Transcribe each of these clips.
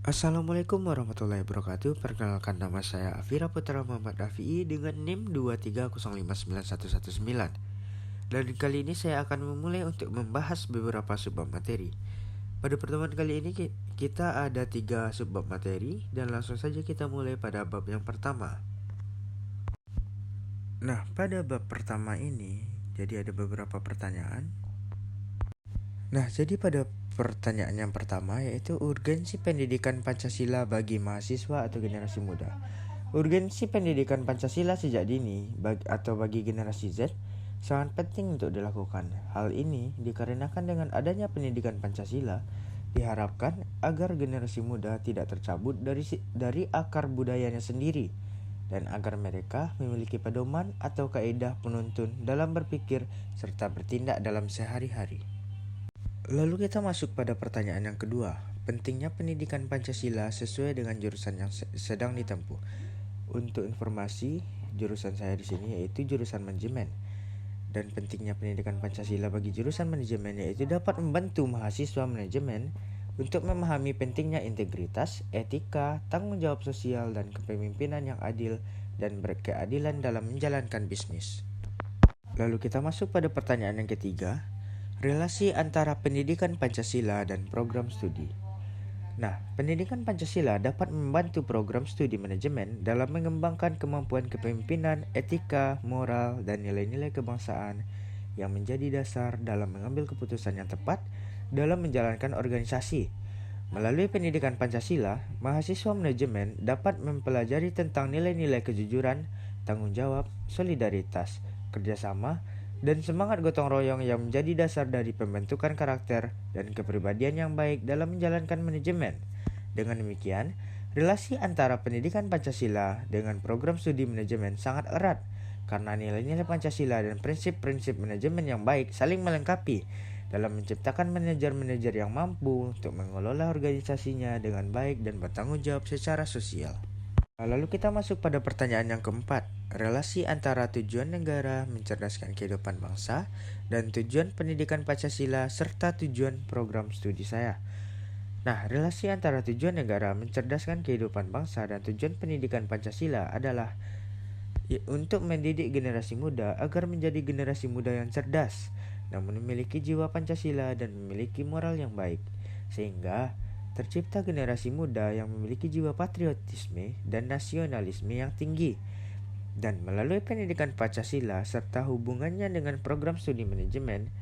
Assalamualaikum warahmatullahi wabarakatuh. Perkenalkan, nama saya Afira Putra Muhammad Rafi'i dengan NIM 230591119. Dan kali ini saya akan memulai untuk membahas beberapa subbab materi. Pada pertemuan kali ini kita ada 3 subbab materi dan langsung saja kita mulai pada bab yang pertama. Nah, pada bab pertama ini jadi ada beberapa pertanyaan. Nah, jadi pada pertanyaan yang pertama yaitu urgensi pendidikan Pancasila bagi mahasiswa atau generasi muda. Urgensi pendidikan Pancasila sejak dini atau bagi generasi Z sangat penting untuk dilakukan. Hal ini dikarenakan dengan adanya pendidikan Pancasila diharapkan agar generasi muda tidak tercabut dari akar budayanya sendiri dan agar mereka memiliki pedoman atau kaidah penuntun dalam berpikir serta bertindak dalam sehari-hari. Lalu kita masuk pada pertanyaan yang kedua, pentingnya pendidikan Pancasila sesuai dengan jurusan yang sedang ditempuh. Untuk informasi, jurusan saya di sini yaitu jurusan manajemen. Dan pentingnya pendidikan Pancasila bagi jurusan manajemen yaitu dapat membantu mahasiswa manajemen untuk memahami pentingnya integritas, etika, tanggung jawab sosial, dan kepemimpinan yang adil dan berkeadilan dalam menjalankan bisnis. Lalu kita masuk pada pertanyaan yang ketiga, relasi antara pendidikan Pancasila dan program studi. Nah, pendidikan Pancasila dapat membantu program studi manajemen dalam mengembangkan kemampuan kepemimpinan, etika, moral, dan nilai-nilai kebangsaan yang menjadi dasar dalam mengambil keputusan yang tepat dalam menjalankan organisasi. Melalui pendidikan Pancasila, mahasiswa manajemen dapat mempelajari tentang nilai-nilai kejujuran, tanggung jawab, solidaritas, kerjasama, dan semangat gotong royong yang menjadi dasar dari pembentukan karakter dan kepribadian yang baik dalam menjalankan manajemen. Dengan demikian, relasi antara pendidikan Pancasila dengan program studi manajemen sangat erat karena nilai-nilai Pancasila dan prinsip-prinsip manajemen yang baik saling melengkapi dalam menciptakan manajer-manajer yang mampu untuk mengelola organisasinya dengan baik dan bertanggung jawab secara sosial. Lalu kita masuk pada pertanyaan yang keempat, relasi antara tujuan negara mencerdaskan kehidupan bangsa dan tujuan pendidikan Pancasila serta tujuan program studi saya. Nah, relasi antara tujuan negara mencerdaskan kehidupan bangsa dan tujuan pendidikan Pancasila adalah untuk mendidik generasi muda agar menjadi generasi muda yang cerdas, namun memiliki jiwa Pancasila dan memiliki moral yang baik, sehingga tercipta generasi muda yang memiliki jiwa patriotisme dan nasionalisme yang tinggi. Dan melalui pendidikan Pancasila serta hubungannya dengan program studi manajemen,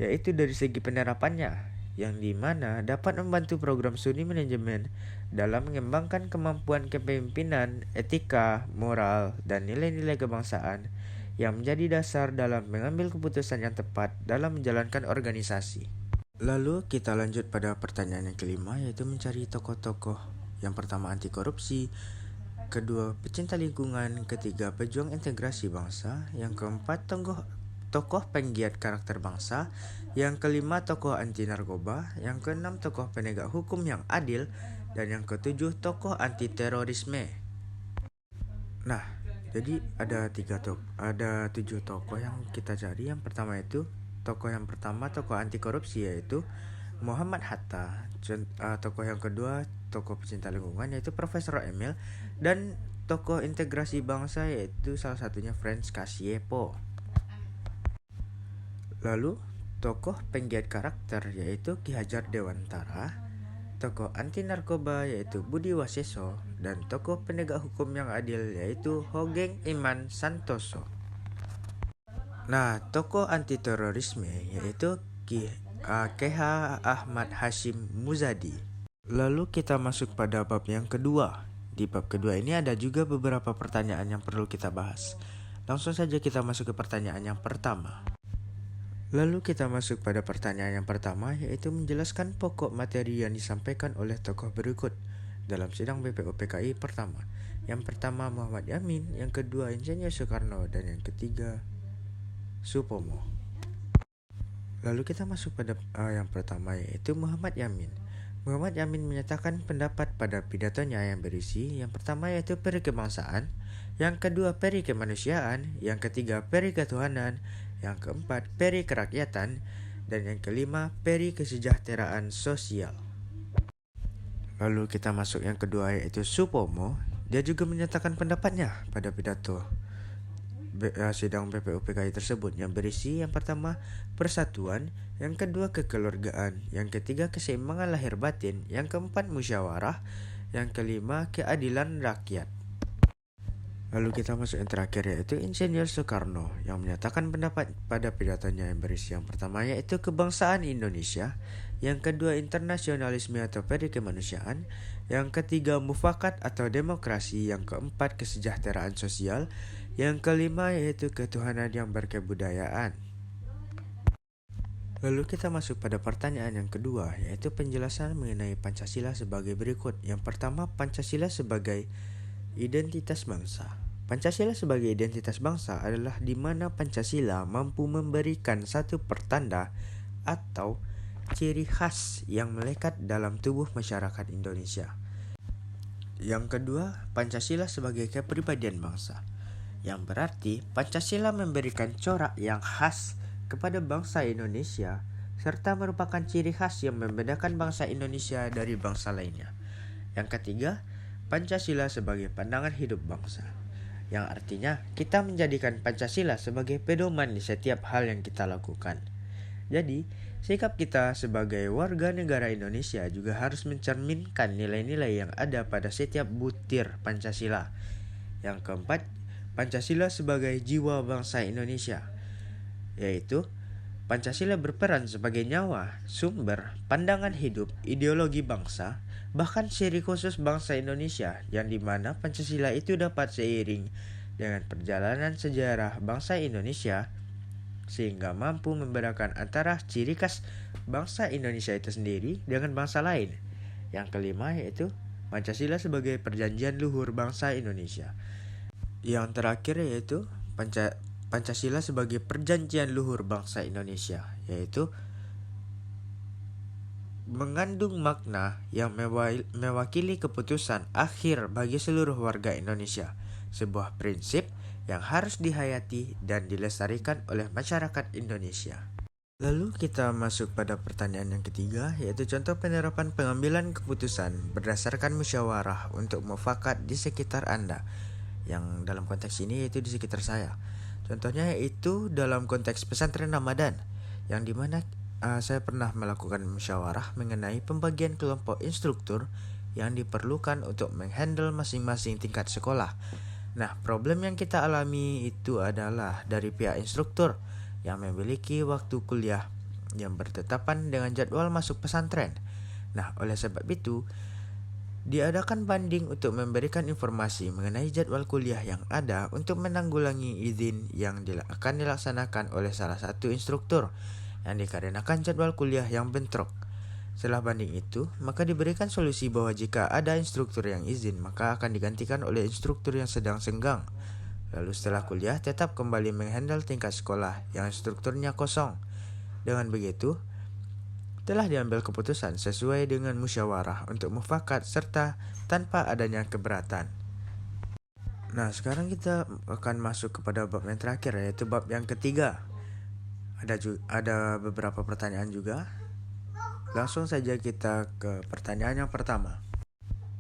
yaitu dari segi penerapannya, yang dimana dapat membantu program studi manajemen dalam mengembangkan kemampuan kepemimpinan, etika, moral, dan nilai-nilai kebangsaan yang menjadi dasar dalam mengambil keputusan yang tepat dalam menjalankan organisasi. Lalu kita lanjut pada pertanyaan yang kelima, yaitu mencari tokoh-tokoh. Yang pertama anti korupsi, kedua pecinta lingkungan, ketiga pejuang integrasi bangsa, yang keempat tokoh penggiat karakter bangsa, yang kelima tokoh anti narkoba, yang keenam tokoh penegak hukum yang adil, dan yang ketujuh tokoh anti terorisme. Nah, jadi ada 7 tokoh yang kita cari. Yang pertama itu tokoh anti korupsi yaitu Muhammad Hatta. Tokoh yang kedua tokoh pecinta lingkungan yaitu Profesor Emil, dan tokoh integrasi bangsa yaitu salah satunya Franz Kasiepo. Lalu tokoh penggiat karakter yaitu Ki Hajar Dewantara, tokoh anti narkoba yaitu Budi Waseso, dan tokoh penegak hukum yang adil yaitu Hogeng Iman Santoso. Nah, tokoh anti terorisme yaitu KH Ahmad Hashim Muzadi. Lalu kita masuk pada bab yang kedua. Di bab kedua ini ada juga beberapa pertanyaan yang perlu kita bahas. Langsung saja kita masuk ke pertanyaan yang pertama. Lalu kita masuk pada pertanyaan yang pertama, yaitu menjelaskan pokok materi yang disampaikan oleh tokoh berikut dalam sidang BPUPKI pertama. Yang pertama Muhammad Yamin, yang kedua Insinyur Soekarno, dan yang ketiga Supomo. Lalu kita masuk pada yang pertama, yaitu Muhammad Yamin. Muhammad Yamin menyatakan pendapat pada pidatonya yang berisi yang pertama yaitu peri kebangsaan, yang kedua peri kemanusiaan, yang ketiga peri ketuhanan, yang keempat peri kerakyatan, dan yang kelima peri kesejahteraan sosial. Lalu kita masuk yang kedua, yaitu Supomo. Dia juga menyatakan pendapatnya pada pidato sidang BPUPKI tersebut, yang berisi yang pertama persatuan, yang kedua kekeluargaan, yang ketiga keseimbangan lahir batin, yang keempat musyawarah, yang kelima keadilan rakyat. Lalu kita masuk yang terakhir, yaitu Insinyur Soekarno, yang menyatakan pendapat pada pidatonya yang berisi yang pertama yaitu kebangsaan Indonesia, yang kedua internasionalisme atau peri kemanusiaan, yang ketiga mufakat atau demokrasi, yang keempat kesejahteraan sosial, yang kelima yaitu ketuhanan yang berkebudayaan. Lalu kita masuk pada pertanyaan yang kedua, yaitu penjelasan mengenai Pancasila sebagai berikut. Yang pertama, Pancasila sebagai identitas bangsa. Pancasila sebagai identitas bangsa adalah di mana Pancasila mampu memberikan satu pertanda atau ciri khas yang melekat dalam tubuh masyarakat Indonesia. Yang kedua, Pancasila sebagai kepribadian bangsa, yang berarti Pancasila memberikan corak yang khas kepada bangsa Indonesia serta merupakan ciri khas yang membedakan bangsa Indonesia dari bangsa lainnya. Yang ketiga, Pancasila sebagai pandangan hidup bangsa, yang artinya kita menjadikan Pancasila sebagai pedoman di setiap hal yang kita lakukan. Jadi, sikap kita sebagai warga negara Indonesia juga harus mencerminkan nilai-nilai yang ada pada setiap butir Pancasila. Yang keempat, Pancasila sebagai jiwa bangsa Indonesia, yaitu Pancasila berperan sebagai nyawa, sumber, pandangan hidup, ideologi bangsa, bahkan ciri khusus bangsa Indonesia, yang dimana Pancasila itu dapat seiring dengan perjalanan sejarah bangsa Indonesia sehingga mampu membedakan antara ciri khas bangsa Indonesia itu sendiri dengan bangsa lain. Yang kelima yaitu Pancasila sebagai perjanjian luhur bangsa Indonesia. Yang terakhir yaitu Pancasila sebagai perjanjian luhur bangsa Indonesia, yaitu mengandung makna yang mewakili keputusan akhir bagi seluruh warga Indonesia, sebuah prinsip yang harus dihayati dan dilestarikan oleh masyarakat Indonesia. Lalu kita masuk pada pertanyaan yang ketiga, yaitu contoh penerapan pengambilan keputusan berdasarkan musyawarah untuk mufakat di sekitar Anda, yang dalam konteks ini yaitu di sekitar saya. Contohnya yaitu dalam konteks pesantren Ramadan, yang dimana saya pernah melakukan musyawarah mengenai pembagian kelompok instruktur yang diperlukan untuk menghandle masing-masing tingkat sekolah. Nah, problem yang kita alami itu adalah dari pihak instruktur yang memiliki waktu kuliah yang bertetapan dengan jadwal masuk pesantren. Nah, oleh sebab itu, diadakan banding untuk memberikan informasi mengenai jadwal kuliah yang ada untuk menanggulangi izin yang akan dilaksanakan oleh salah satu instruktur yang dikarenakan jadwal kuliah yang bentrok. Setelah banding itu, maka diberikan solusi bahwa jika ada instruktur yang izin, maka akan digantikan oleh instruktur yang sedang senggang. Lalu setelah kuliah, tetap kembali menghandle tingkat sekolah yang instrukturnya kosong. Dengan begitu, telah diambil keputusan sesuai dengan musyawarah untuk mufakat serta tanpa adanya keberatan. Nah, sekarang kita akan masuk kepada bab yang terakhir, yaitu bab yang ketiga. Ada beberapa pertanyaan juga. Langsung saja kita ke pertanyaan yang pertama.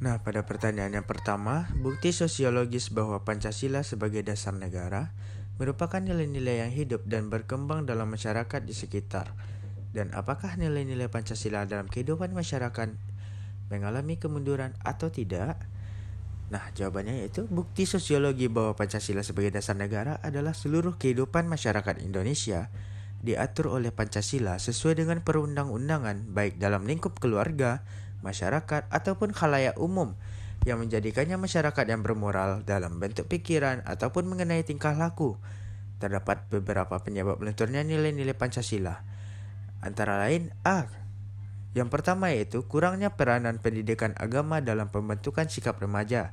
Nah, pada pertanyaan yang pertama, bukti sosiologis bahwa Pancasila sebagai dasar negara merupakan nilai-nilai yang hidup dan berkembang dalam masyarakat di sekitar. Dan apakah nilai-nilai Pancasila dalam kehidupan masyarakat mengalami kemunduran atau tidak? Nah, jawabannya yaitu bukti sosiologi bahwa Pancasila sebagai dasar negara adalah seluruh kehidupan masyarakat Indonesia diatur oleh Pancasila sesuai dengan perundang-undangan, baik dalam lingkup keluarga, masyarakat, ataupun khalayak umum, yang menjadikannya masyarakat yang bermoral dalam bentuk pikiran ataupun mengenai tingkah laku. Terdapat beberapa penyebab lenturnya nilai-nilai Pancasila. Antara lain A. Yang pertama yaitu kurangnya peranan pendidikan agama dalam pembentukan sikap remaja.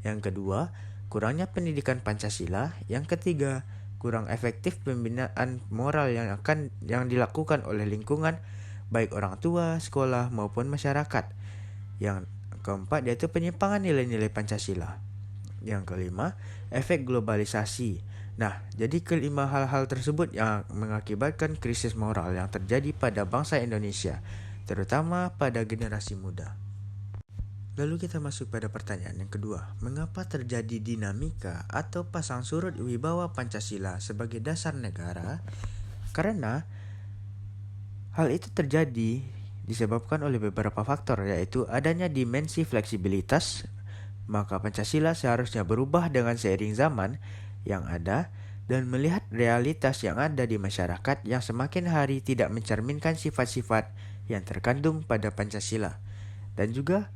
Yang kedua, kurangnya pendidikan Pancasila. Yang ketiga, kurang efektif pembinaan moral yang dilakukan oleh lingkungan, baik orang tua, sekolah, maupun masyarakat. Yang keempat yaitu penyimpangan nilai-nilai Pancasila. Yang kelima, efek globalisasi. Nah, jadi kelima hal-hal tersebut yang mengakibatkan krisis moral yang terjadi pada bangsa Indonesia, terutama pada generasi muda. Lalu kita masuk pada pertanyaan yang kedua. Mengapa terjadi dinamika atau pasang surut wibawa Pancasila sebagai dasar negara? Karena hal itu terjadi disebabkan oleh beberapa faktor, yaitu adanya dimensi fleksibilitas. Maka Pancasila seharusnya berubah dengan seiring zaman yang ada dan melihat realitas yang ada di masyarakat yang semakin hari tidak mencerminkan sifat-sifat yang terkandung pada Pancasila. Dan juga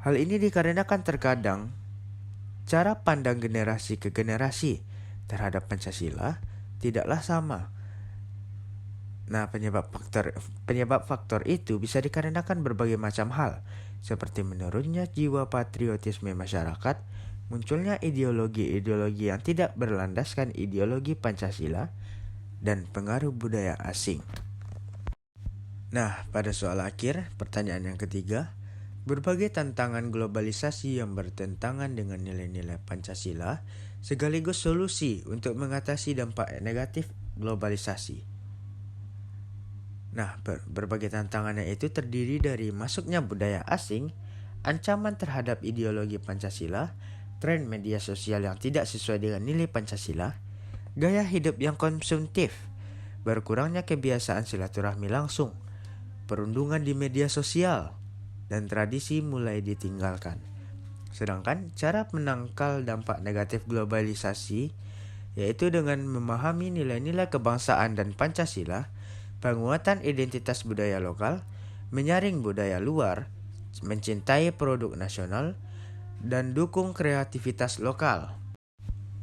hal ini dikarenakan terkadang cara pandang generasi ke generasi terhadap Pancasila tidaklah sama. Nah, penyebab faktor itu bisa dikarenakan berbagai macam hal, seperti menurunnya jiwa patriotisme masyarakat, munculnya ideologi-ideologi yang tidak berlandaskan ideologi Pancasila, dan pengaruh budaya asing. Nah, pada soal akhir, pertanyaan yang ketiga, berbagai tantangan globalisasi yang bertentangan dengan nilai-nilai Pancasila sekaligus solusi untuk mengatasi dampak negatif globalisasi. Nah, berbagai tantangannya itu terdiri dari masuknya budaya asing, ancaman terhadap ideologi Pancasila, tren media sosial yang tidak sesuai dengan nilai Pancasila, gaya hidup yang konsumtif, berkurangnya kebiasaan silaturahmi langsung, perundungan di media sosial, dan tradisi mulai ditinggalkan. Sedangkan cara menangkal dampak negatif globalisasi yaitu dengan memahami nilai-nilai kebangsaan dan Pancasila, penguatan identitas budaya lokal, menyaring budaya luar, mencintai produk nasional, dan dukung kreativitas lokal.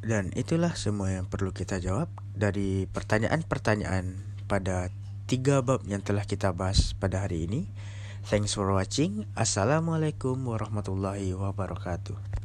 Dan itulah semua yang perlu kita jawab dari pertanyaan-pertanyaan pada 3 bab yang telah kita bahas pada hari ini. Thanks for watching. Assalamualaikum warahmatullahi wabarakatuh.